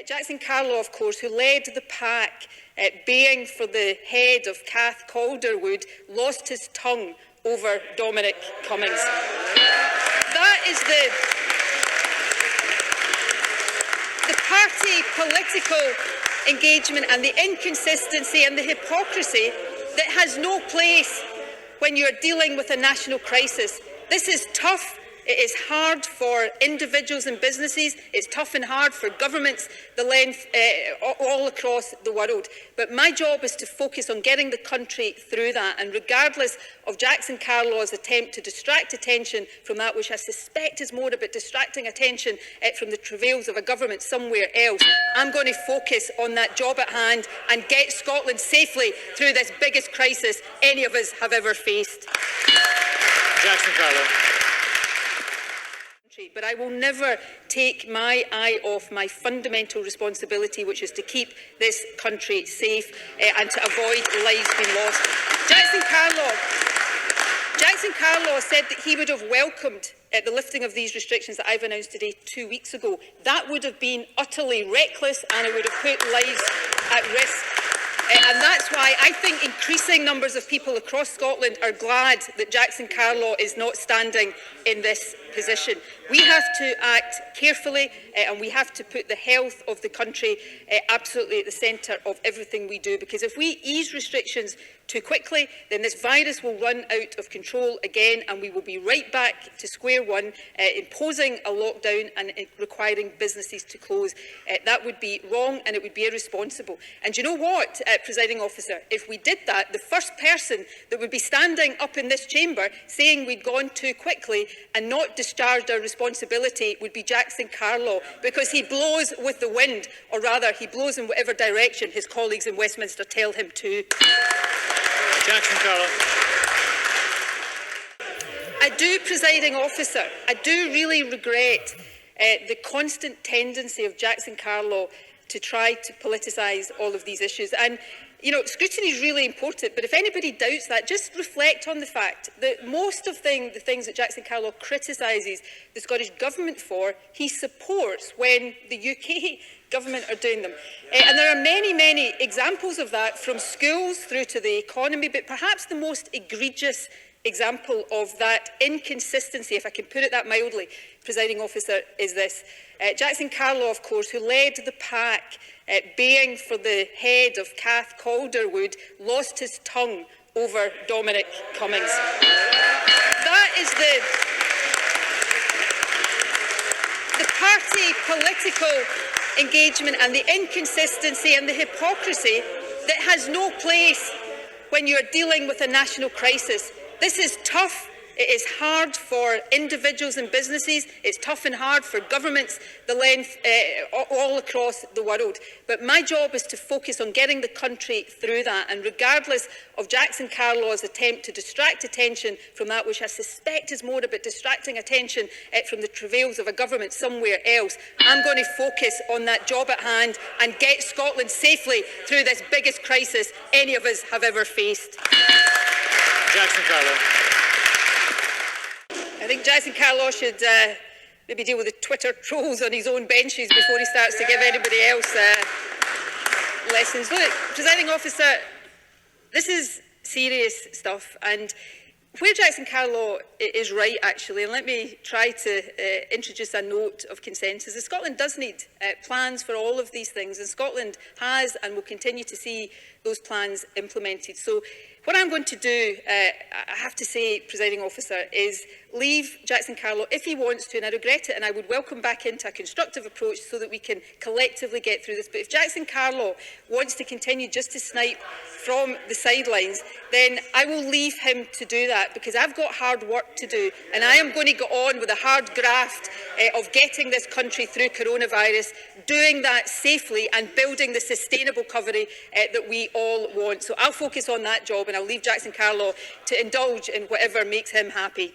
Jackson Carlaw, of course, who led the pack baying for the head of Kath Calderwood, lost his tongue over Dominic Cummings. That is the party political engagement and the inconsistency and the hypocrisy that has no place when you're dealing with a national crisis. This is tough. It is hard for individuals and businesses. It's tough and hard for governments all across the world. But my job is to focus on getting the country through that. And regardless of Jackson Carlaw's attempt to distract attention from that, which I suspect is more about distracting attention from the travails of a government somewhere else, I'm going to focus on that job at hand and get Scotland safely through this biggest crisis any of us have ever faced. Jackson Carlaw. But I will never take my eye off my fundamental responsibility, which is to keep this country safe and to avoid lives being lost. Jackson Carlaw said that he would have welcomed the lifting of these restrictions that I've announced today 2 weeks ago. That would have been utterly reckless and it would have put lives at risk. And that's why I think increasing numbers of people across Scotland are glad that Jackson Carlaw is not standing in this position. We have to act carefully and we have to put the health of the country absolutely at the centre of everything we do, because if we ease restrictions too quickly, then this virus will run out of control again and we will be right back to square one, imposing a lockdown and requiring businesses to close. That would be wrong and it would be irresponsible. And you know what, Presiding Officer, if we did that, the first person that would be standing up in this chamber saying we'd gone too quickly and not discharged our responsibility would be Jackson Carlaw, because he blows with the wind, or rather he blows in whatever direction his colleagues in Westminster tell him to. Jackson Carlaw. I do, Presiding Officer, I do really regret the constant tendency of Jackson Carlaw to try to politicise all of these issues. And, you know, scrutiny is really important, but if anybody doubts that, just reflect on the fact that most of the things that Jackson Carlaw criticises the Scottish Government for, he supports when the UK Government are doing them. And there are many, many examples of that, from schools through to the economy, but perhaps the most egregious example of that inconsistency, if I can put it that mildly, Presiding Officer, is this. Jackson Carlaw, of course, who led the pack baying for the head of Kath Calderwood, lost his tongue over Dominic Cummings. That is the party political engagement and the inconsistency and the hypocrisy that has no place when you're dealing with a national crisis. This is tough. It is hard for individuals and businesses. It's tough and hard for governments all across the world. But my job is to focus on getting the country through that. And regardless of Jackson Carlaw's attempt to distract attention from that, which I suspect is more about distracting attention from the travails of a government somewhere else, I'm going to focus on that job at hand and get Scotland safely through this biggest crisis any of us have ever faced. Jackson Carlaw. I think Jackson Carlaw should maybe deal with the Twitter trolls on his own benches before he starts to give anybody else lessons. Look, Presiding Officer, this is serious stuff, and where Jackson Carlaw is right, actually, and let me try to introduce a note of consensus, is Scotland does need plans for all of these things, and Scotland has and will continue to see those plans implemented. So what I'm going to do, I have to say, Presiding Officer, is leave Jackson Carlaw if he wants to, and I regret it, and I would welcome back into a constructive approach so that we can collectively get through this. But if Jackson Carlaw wants to continue just to snipe from the sidelines, then I will leave him to do that, because I've got hard work to do, and I am going to go on with a hard graft of getting this country through coronavirus, doing that safely and building the sustainable recovery that we all want. So I'll focus on that job, and I'll leave Jackson Carlaw to indulge in whatever makes him happy.